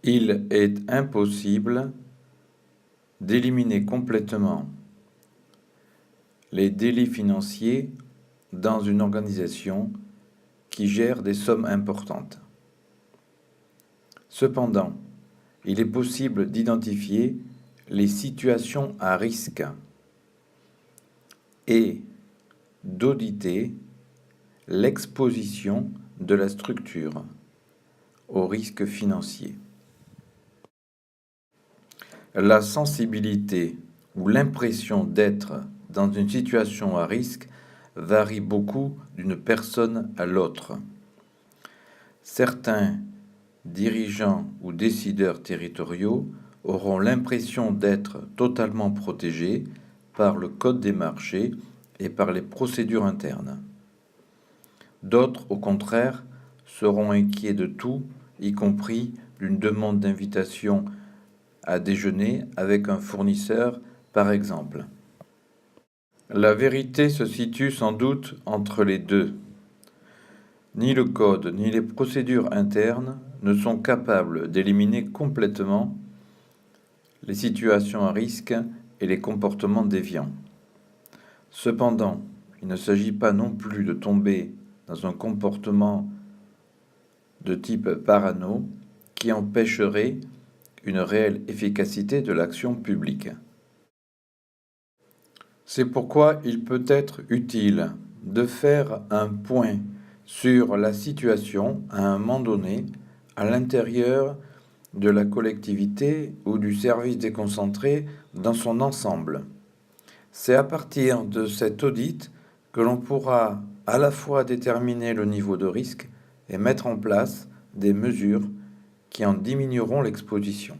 Il est impossible d'éliminer complètement les délits financiers dans une organisation qui gère des sommes importantes. Cependant, il est possible d'identifier les situations à risque et d'auditer l'exposition de la structure au risque financier. La sensibilité ou l'impression d'être dans une situation à risque varie beaucoup d'une personne à l'autre. Certains dirigeants ou décideurs territoriaux auront l'impression d'être totalement protégés par le code des marchés et par les procédures internes. D'autres, au contraire, seront inquiets de tout, y compris d'une demande d'invitation à déjeuner avec un fournisseur, par exemple. La vérité se situe sans doute entre les deux. Ni le code ni les procédures internes ne sont capables d'éliminer complètement les situations à risque et les comportements déviants. Cependant, il ne s'agit pas non plus de tomber dans un comportement de type parano qui empêcherait une réelle efficacité de l'action publique. C'est pourquoi il peut être utile de faire un point sur la situation à un moment donné à l'intérieur de la collectivité ou du service déconcentré dans son ensemble. C'est à partir de cet audit que l'on pourra à la fois déterminer le niveau de risque et mettre en place des mesures qui en diminueront l'exposition.